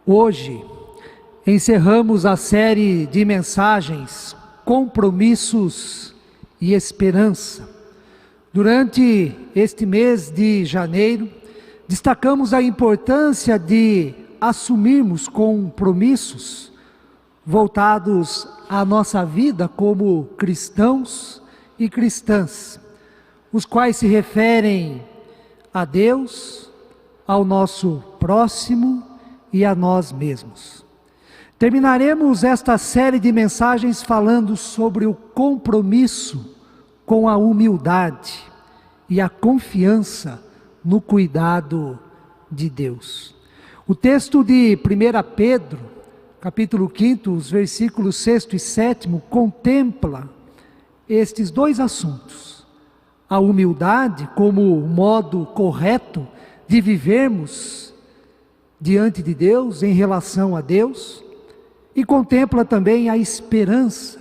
Hoje, encerramos a série de mensagens Compromissos e Esperança. Durante este mês de janeiro, destacamos a importância de assumirmos compromissos voltados à nossa vida como cristãos e cristãs, os quais se referem a Deus, ao nosso próximo e a nós mesmos. Terminaremos esta série de mensagens falando sobre o compromisso com a humildade e a confiança no cuidado de Deus. O texto de 1 Pedro, capítulo 5, os versículos 6 e 7, contempla estes dois assuntos: a humildade como o modo correto de vivermos diante de Deus, em relação a Deus, e contempla também a esperança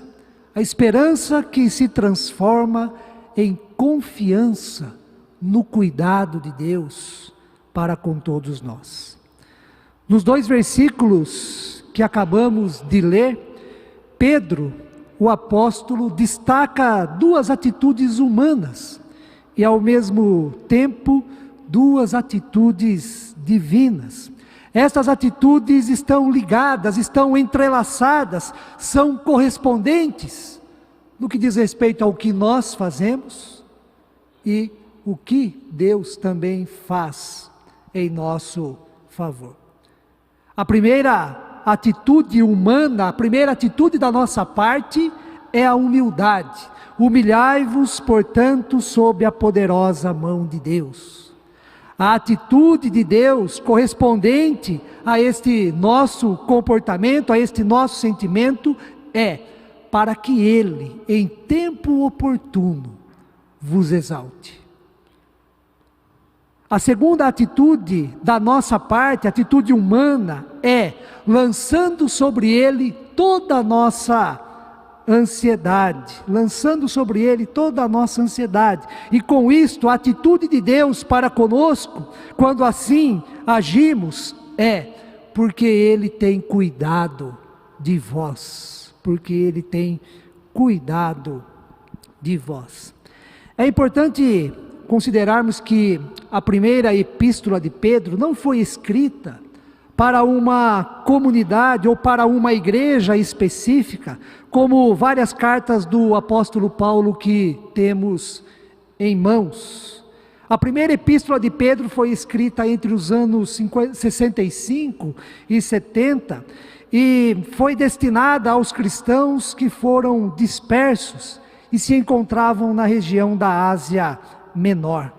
que se transforma em confiança no cuidado de Deus para com todos nós. Nos dois versículos que acabamos de ler, Pedro, o apóstolo, destaca duas atitudes humanas e ao mesmo tempo duas atitudes divinas. Estas atitudes estão ligadas, estão entrelaçadas, são correspondentes no que diz respeito ao que nós fazemos e o que Deus também faz em nosso favor. A primeira atitude humana, a primeira atitude da nossa parte é a humildade. Humilhai-vos, portanto, sob a poderosa mão de Deus. A atitude de Deus correspondente a este nosso comportamento, a este nosso sentimento, é para que Ele, em tempo oportuno, vos exalte. A segunda atitude da nossa parte, atitude humana, é lançando sobre Ele toda a nossa ansiedade, e com isto a atitude de Deus para conosco, quando assim agimos, é porque Ele tem cuidado de vós, É importante considerarmos que a primeira epístola de Pedro não foi escrita para uma comunidade ou para uma igreja específica, como várias cartas do apóstolo Paulo que temos em mãos. A primeira epístola de Pedro foi escrita entre os anos 65 e 70 e foi destinada aos cristãos que foram dispersos e se encontravam na região da Ásia Menor.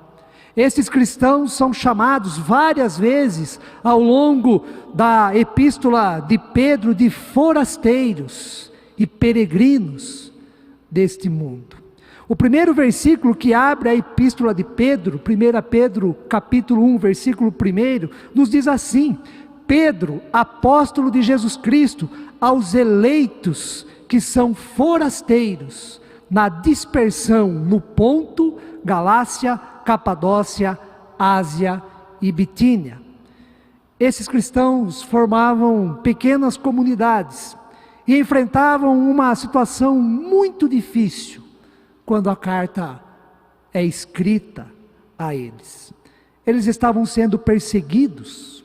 Esses cristãos são chamados várias vezes ao longo da epístola de Pedro de forasteiros e peregrinos deste mundo. O primeiro versículo que abre a epístola de Pedro, 1 Pedro capítulo 1, versículo 1, nos diz assim: Pedro, apóstolo de Jesus Cristo, aos eleitos que são forasteiros na dispersão no Ponto, Galácia, Capadócia, Ásia e Bitínia. Esses cristãos formavam pequenas comunidades e enfrentavam uma situação muito difícil quando a carta é escrita a eles. Eles estavam sendo perseguidos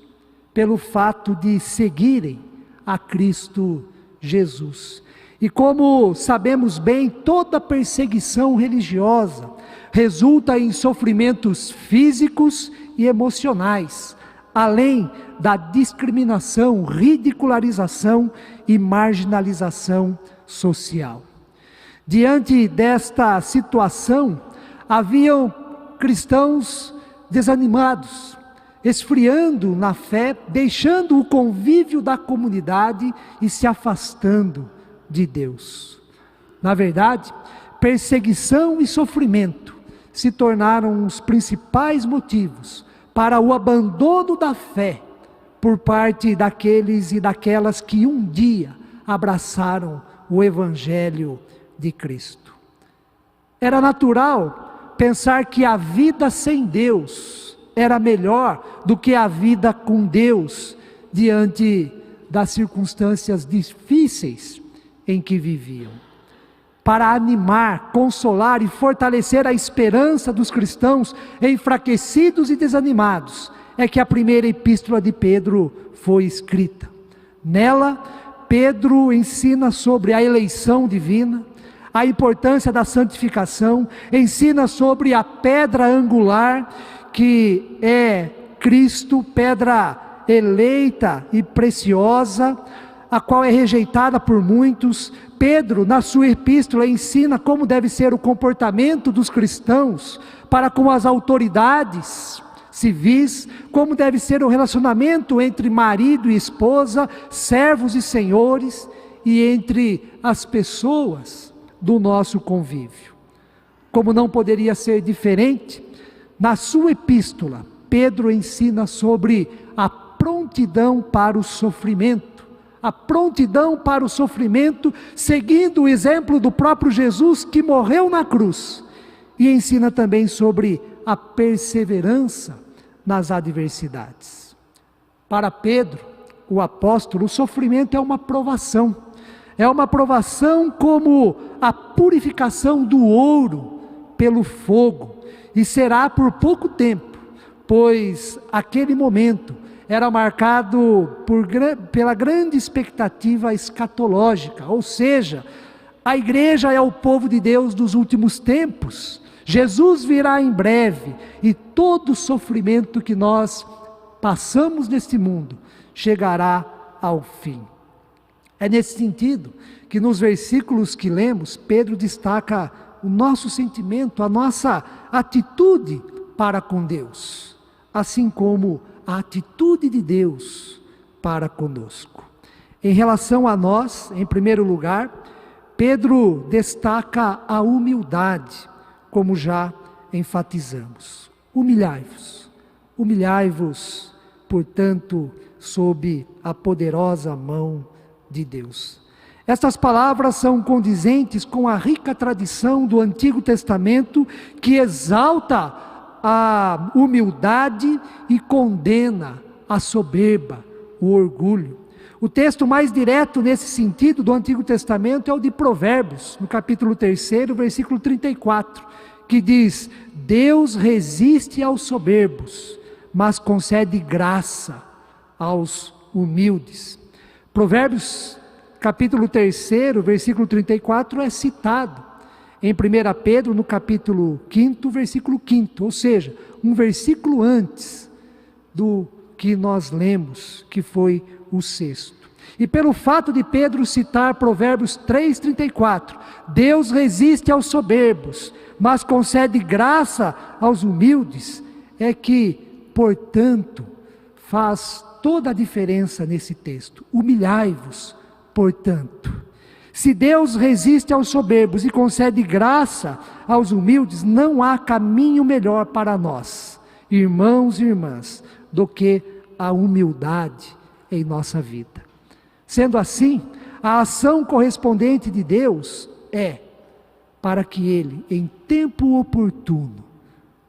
pelo fato de seguirem a Cristo Jesus. E como sabemos bem, toda perseguição religiosa resulta em sofrimentos físicos e emocionais, além da discriminação, ridicularização e marginalização social. Diante desta situação, haviam cristãos desanimados, esfriando na fé, deixando o convívio da comunidade e se afastando de Deus. Na verdade, perseguição e sofrimento se tornaram os principais motivos para o abandono da fé por parte daqueles e daquelas que um dia abraçaram o Evangelho de Cristo. Era natural pensar que a vida sem Deus era melhor do que a vida com Deus diante das circunstâncias difíceis em que viviam. Para animar, consolar e fortalecer a esperança dos cristãos enfraquecidos e desanimados, é que a primeira epístola de Pedro foi escrita. Nela, Pedro ensina sobre a eleição divina, a importância da santificação, ensina sobre a pedra angular, que é Cristo, pedra eleita e preciosa, a qual é rejeitada por muitos. Pedro, na sua epístola, ensina como deve ser o comportamento dos cristãos para com as autoridades civis, como deve ser o relacionamento entre marido e esposa, servos e senhores, e entre as pessoas do nosso convívio. Como não poderia ser diferente, na sua epístola, Pedro ensina sobre a prontidão para o sofrimento, seguindo o exemplo do próprio Jesus que morreu na cruz, e ensina também sobre a perseverança nas adversidades. Para Pedro, o apóstolo, o sofrimento é uma provação como a purificação do ouro pelo fogo, e será por pouco tempo, pois aquele momento era marcado pela grande expectativa escatológica, ou seja, a igreja é o povo de Deus dos últimos tempos. Jesus virá em breve, e todo sofrimento que nós passamos neste mundo chegará ao fim. É nesse sentido que nos versículos que lemos, Pedro destaca o nosso sentimento, a nossa atitude para com Deus, assim como a atitude de Deus para conosco. Em relação a nós, em primeiro lugar, Pedro destaca a humildade, como já enfatizamos. Humilhai-vos, portanto, sob a poderosa mão de Deus. Estas palavras são condizentes com a rica tradição do Antigo Testamento, que exalta a humildade e condena a soberba, o orgulho. O texto mais direto nesse sentido do Antigo Testamento é o de Provérbios, no capítulo 3, versículo 34, que diz: Deus resiste aos soberbos, mas concede graça aos humildes. Provérbios capítulo 3, versículo 34 é citado em 1 Pedro, no capítulo 5, versículo 5, ou seja, um versículo antes do que nós lemos, que foi o 6. E pelo fato de Pedro citar Provérbios 3:34, Deus resiste aos soberbos, mas concede graça aos humildes, é que, portanto, faz toda a diferença nesse texto. Humilhai-vos, portanto. Se Deus resiste aos soberbos e concede graça aos humildes, não há caminho melhor para nós, irmãos e irmãs, do que a humildade em nossa vida. Sendo assim, a ação correspondente de Deus é para que Ele, em tempo oportuno,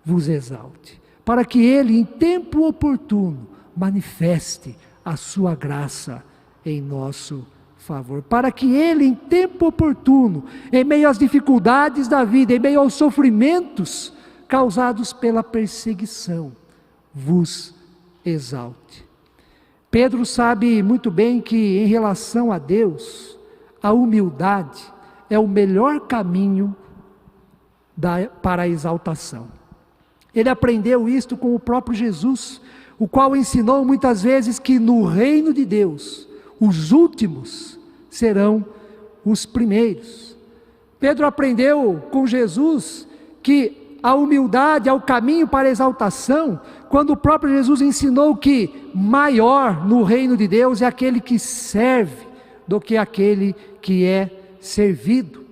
vos exalte, para que Ele, em tempo oportuno, manifeste a sua graça em nosso favor, para que Ele, em tempo oportuno, em meio às dificuldades da vida, em meio aos sofrimentos causados pela perseguição, vos exalte. Pedro sabe muito bem que, em relação a Deus, a humildade é o melhor caminho para a exaltação. Ele aprendeu isto com o próprio Jesus, o qual ensinou muitas vezes que no reino de Deus, os últimos serão os primeiros. Pedro aprendeu com Jesus que a humildade é o caminho para a exaltação, quando o próprio Jesus ensinou que maior no reino de Deus é aquele que serve do que aquele que é servido.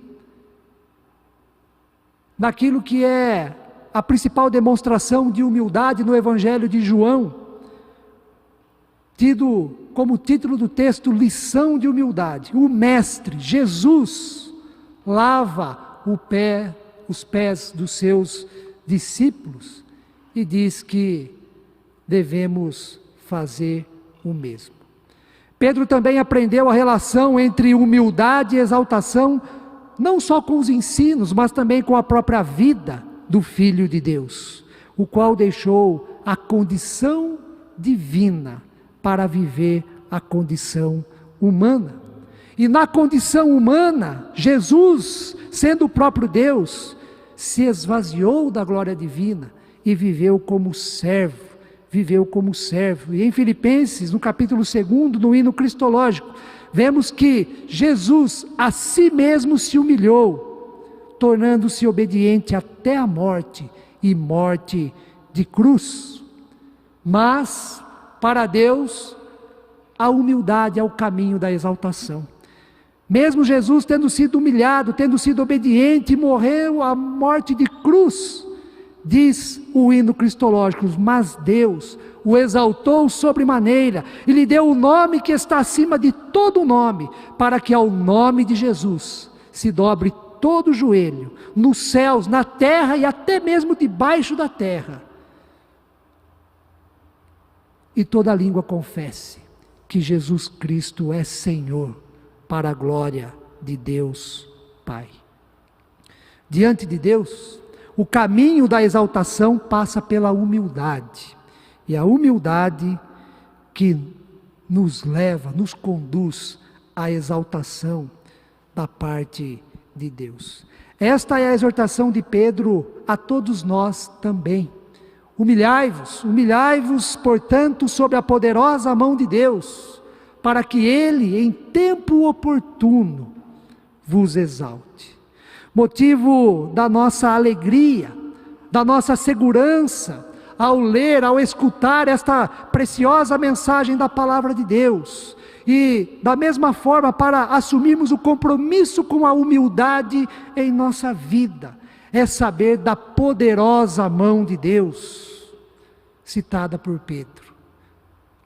Naquilo que é a principal demonstração de humildade no Evangelho de João, tido como título do texto lição de humildade. O Mestre, Jesus, lava os pés dos seus discípulos e diz que devemos fazer o mesmo. Pedro também aprendeu a relação entre humildade e exaltação, não só com os ensinos, mas também com a própria vida do Filho de Deus, o qual deixou a condição divina para viver a condição humana. E na condição humana, Jesus, sendo o próprio Deus, se esvaziou da glória divina e viveu como servo. E em Filipenses, no capítulo 2, no hino cristológico, vemos que Jesus a si mesmo se humilhou, tornando-se obediente até a morte, e morte de cruz. Mas, para Deus, a humildade é o caminho da exaltação. Mesmo Jesus tendo sido humilhado, tendo sido obediente, morreu a morte de cruz, diz o hino cristológico, mas Deus o exaltou sobremaneira e lhe deu o nome que está acima de todo nome, para que ao nome de Jesus se dobre todo o joelho, nos céus, na terra e até mesmo debaixo da terra, e toda língua confesse que Jesus Cristo é Senhor, para a glória de Deus Pai. Diante de Deus, o caminho da exaltação passa pela humildade, e a humildade que nos leva, nos conduz à exaltação da parte de Deus. Esta é a exortação de Pedro a todos nós também. Humilhai-vos, portanto, sob a poderosa mão de Deus, para que Ele, em tempo oportuno, vos exalte. Motivo da nossa alegria, da nossa segurança, ao ler, ao escutar esta preciosa mensagem da palavra de Deus, e da mesma forma para assumirmos o compromisso com a humildade em nossa vida, é saber da poderosa mão de Deus, citada por Pedro.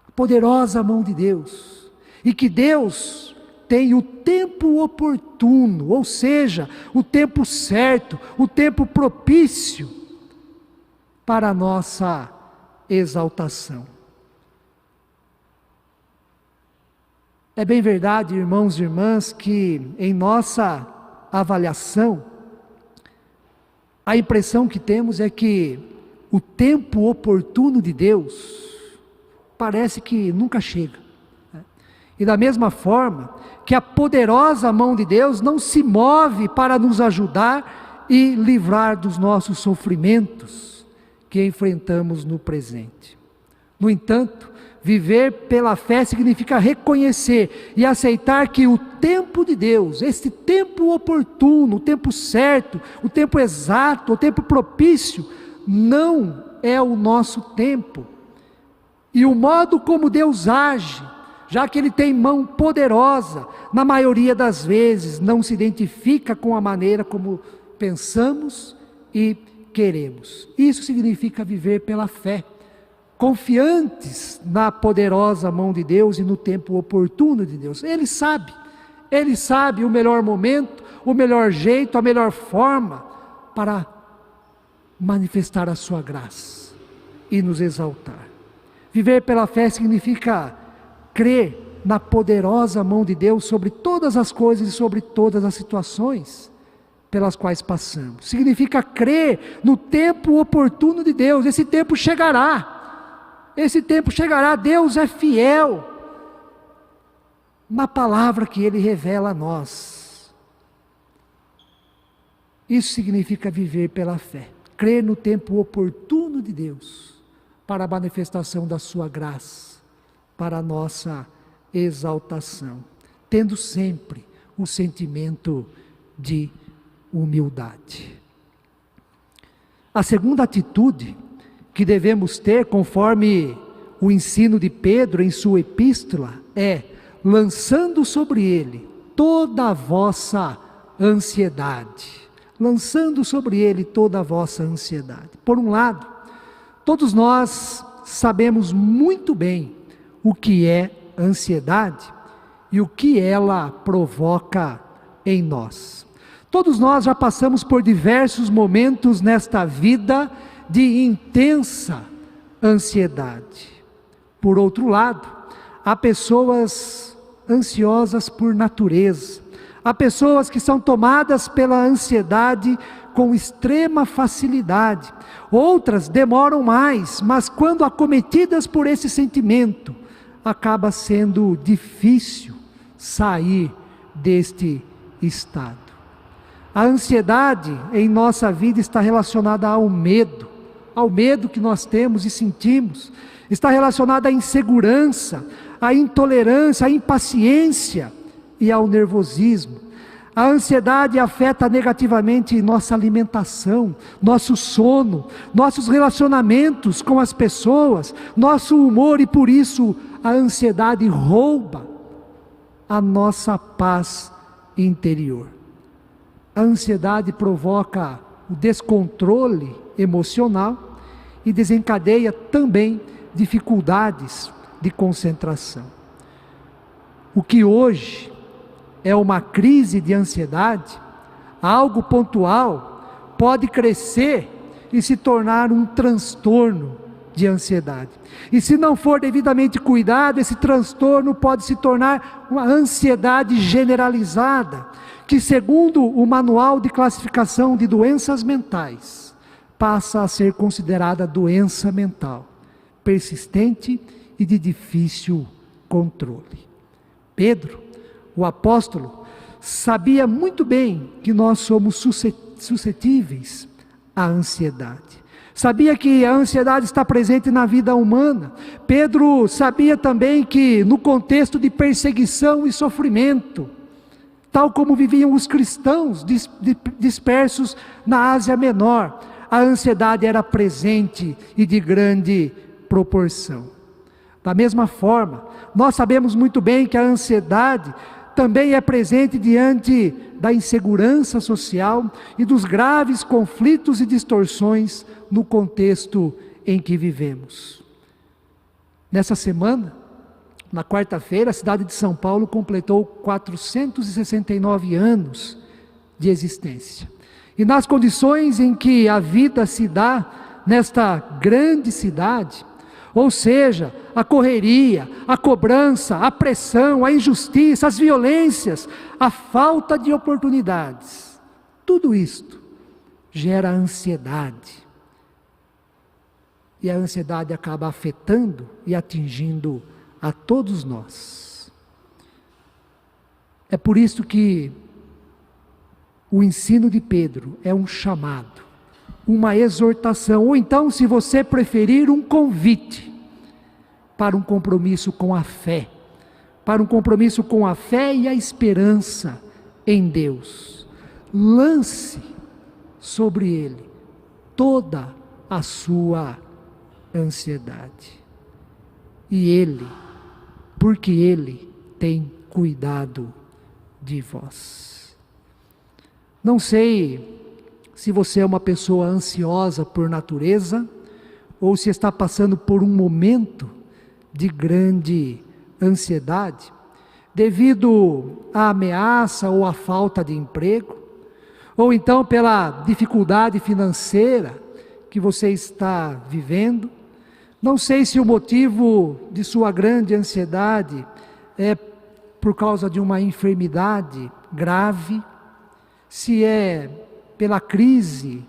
A poderosa mão de Deus, e que Deus tem o tempo oportuno, ou seja, o tempo certo, o tempo propício para a nossa exaltação. É bem verdade, irmãos e irmãs, que em nossa avaliação, a impressão que temos é que o tempo oportuno de Deus parece que nunca chega. E da mesma forma que a poderosa mão de Deus não se move para nos ajudar e livrar dos nossos sofrimentos que enfrentamos no presente. No entanto, viver pela fé significa reconhecer e aceitar que o tempo de Deus, este tempo oportuno, o tempo certo, o tempo exato, o tempo propício, não é o nosso tempo. E o modo como Deus age, já que Ele tem mão poderosa, na maioria das vezes não se identifica com a maneira como pensamos e queremos. Isso significa viver pela fé, confiantes na poderosa mão de Deus e no tempo oportuno de Deus. Ele sabe o melhor momento, o melhor jeito, a melhor forma para manifestar a sua graça e nos exaltar. Viver pela fé significa crer na poderosa mão de Deus sobre todas as coisas e sobre todas as situações pelas quais passamos. Significa crer no tempo oportuno de Deus. Esse tempo chegará. Deus é fiel na palavra que Ele revela a nós. Isso significa viver pela fé. Crer no tempo oportuno de Deus para a manifestação da sua graça, para a nossa exaltação, tendo sempre o sentimento de humildade. A segunda atitude que devemos ter, conforme o ensino de Pedro em sua epístola, é lançando sobre ele toda a vossa ansiedade. Lançando sobre ele toda a vossa ansiedade. Por um lado, todos nós sabemos muito bem o que é ansiedade e o que ela provoca em nós. Todos nós já passamos por diversos momentos nesta vida de intensa ansiedade. Por outro lado, há pessoas ansiosas por natureza. Há pessoas que são tomadas pela ansiedade com extrema facilidade. Outras demoram mais, mas quando acometidas por esse sentimento, acaba sendo difícil sair deste estado. A ansiedade em nossa vida está relacionada ao medo que nós temos e sentimos, está relacionada à insegurança, à intolerância, à impaciência e ao nervosismo. A ansiedade afeta negativamente nossa alimentação, nosso sono, nossos relacionamentos com as pessoas, nosso humor, e por isso a ansiedade rouba a nossa paz interior. A ansiedade provoca o descontrole emocional e desencadeia também dificuldades de concentração. O que hoje é uma crise de ansiedade, algo pontual, pode crescer e se tornar um transtorno de ansiedade. E se não for devidamente cuidado, esse transtorno pode se tornar uma ansiedade generalizada, que, segundo o Manual de Classificação de Doenças Mentais, passa a ser considerada doença mental, persistente e de difícil controle. Pedro, o apóstolo, sabia muito bem que nós somos suscetíveis à ansiedade. Sabia que a ansiedade está presente na vida humana. Pedro sabia também que no contexto de perseguição e sofrimento, tal como viviam os cristãos dispersos na Ásia Menor, a ansiedade era presente e de grande proporção. Da mesma forma, nós sabemos muito bem que a ansiedade também é presente diante da insegurança social e dos graves conflitos e distorções no contexto em que vivemos. Nessa semana, na quarta-feira, a cidade de São Paulo completou 469 anos de existência. E nas condições em que a vida se dá nesta grande cidade, ou seja, a correria, a cobrança, a pressão, a injustiça, as violências, a falta de oportunidades, tudo isto gera ansiedade. E a ansiedade acaba afetando e atingindo a todos nós. É por isso que o ensino de Pedro é um chamado, uma exortação, ou então, se você preferir, um convite para um compromisso com a fé, para um compromisso com a fé e a esperança em Deus. Lance sobre Ele toda a sua ansiedade. E Ele, porque Ele tem cuidado de vós. Não sei se você é uma pessoa ansiosa por natureza, ou se está passando por um momento de grande ansiedade, devido à ameaça ou à falta de emprego, ou então pela dificuldade financeira que você está vivendo. Não sei se o motivo de sua grande ansiedade é por causa de uma enfermidade grave, se é pela crise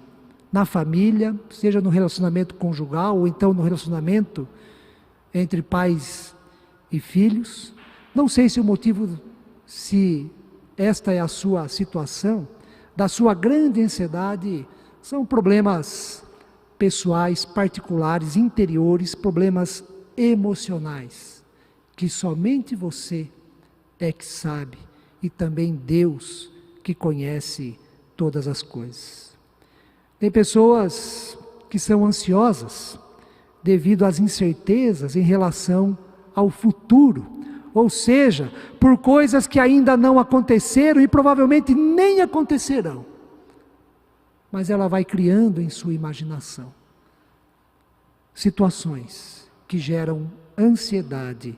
na família, seja no relacionamento conjugal ou então no relacionamento entre pais e filhos. Não sei se o motivo, se esta é a sua situação, da sua grande ansiedade, são problemas pessoais, particulares, interiores, problemas emocionais, que somente você é que sabe, e também Deus que conhece todas as coisas. Tem pessoas que são ansiosas devido às incertezas em relação ao futuro, ou seja, por coisas que ainda não aconteceram e provavelmente nem acontecerão, mas ela vai criando em sua imaginação situações que geram ansiedade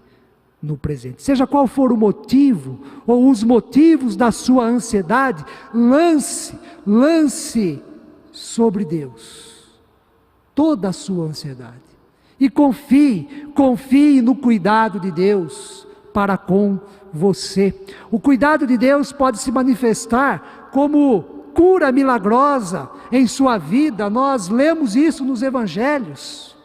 no presente. Seja qual for o motivo, ou os motivos da sua ansiedade, lance sobre Deus toda a sua ansiedade. E confie no cuidado de Deus para com você. O cuidado de Deus pode se manifestar como cura milagrosa em sua vida. Nós lemos isso nos evangelhos.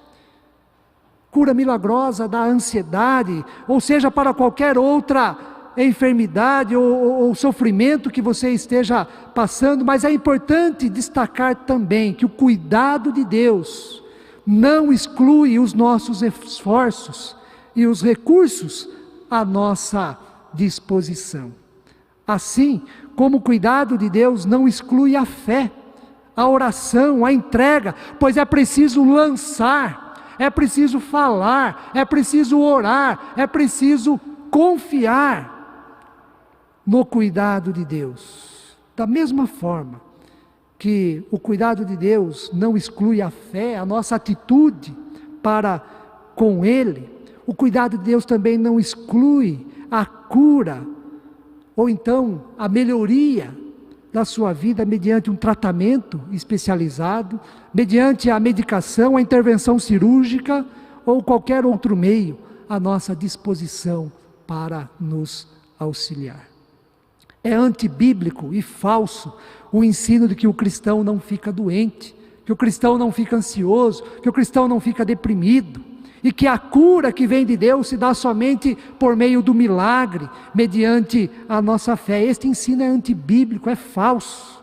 Cura milagrosa da ansiedade, ou seja, para qualquer outra enfermidade ou sofrimento que você esteja passando. Mas é importante destacar também que o cuidado de Deus não exclui os nossos esforços e os recursos à nossa disposição. Assim como o cuidado de Deus não exclui a fé, a oração, a entrega, pois é preciso lançar, é preciso falar, é preciso orar, é preciso confiar no cuidado de Deus. Da mesma forma que o cuidado de Deus não exclui a fé, a nossa atitude para com Ele, o cuidado de Deus também não exclui a cura, ou então a melhoria da sua vida mediante um tratamento especializado, mediante a medicação, a intervenção cirúrgica ou qualquer outro meio à nossa disposição para nos auxiliar. É antibíblico e falso o ensino de que o cristão não fica doente, que o cristão não fica ansioso, que o cristão não fica deprimido, e que a cura que vem de Deus se dá somente por meio do milagre, mediante a nossa fé. Este ensino é antibíblico, é falso.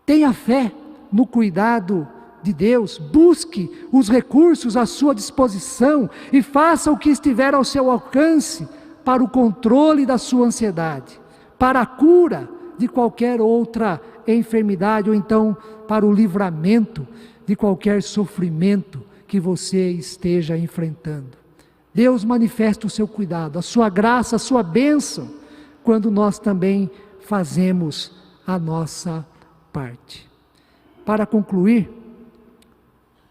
Tenha fé no cuidado de Deus, busque os recursos à sua disposição e faça o que estiver ao seu alcance para o controle da sua ansiedade, para a cura de qualquer outra enfermidade, ou então para o livramento de qualquer sofrimento que você esteja enfrentando. Deus manifesta o seu cuidado, a sua graça, a sua bênção, quando nós também fazemos a nossa parte. Para concluir,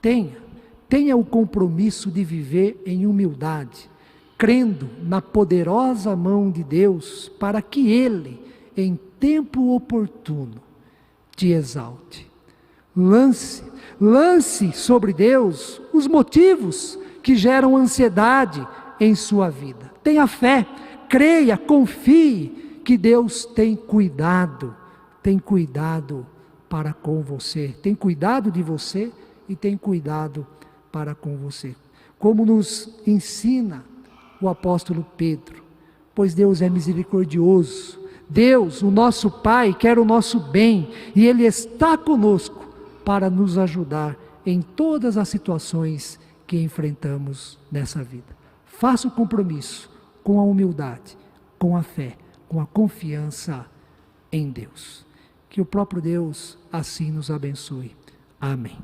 tenha o compromisso de viver em humildade, crendo na poderosa mão de Deus, para que Ele, em tempo oportuno, te exalte. Lance sobre Deus os motivos que geram ansiedade em sua vida. Tenha fé, creia, confie que Deus tem cuidado para com você, tem cuidado de você e tem cuidado para com você. Como nos ensina o apóstolo Pedro, pois Deus é misericordioso, Deus, o nosso Pai, quer o nosso bem e Ele está conosco para nos ajudar em todas as situações que enfrentamos nessa vida. Faça o compromisso com a humildade, com a fé, com a confiança em Deus. Que o próprio Deus assim nos abençoe. Amém.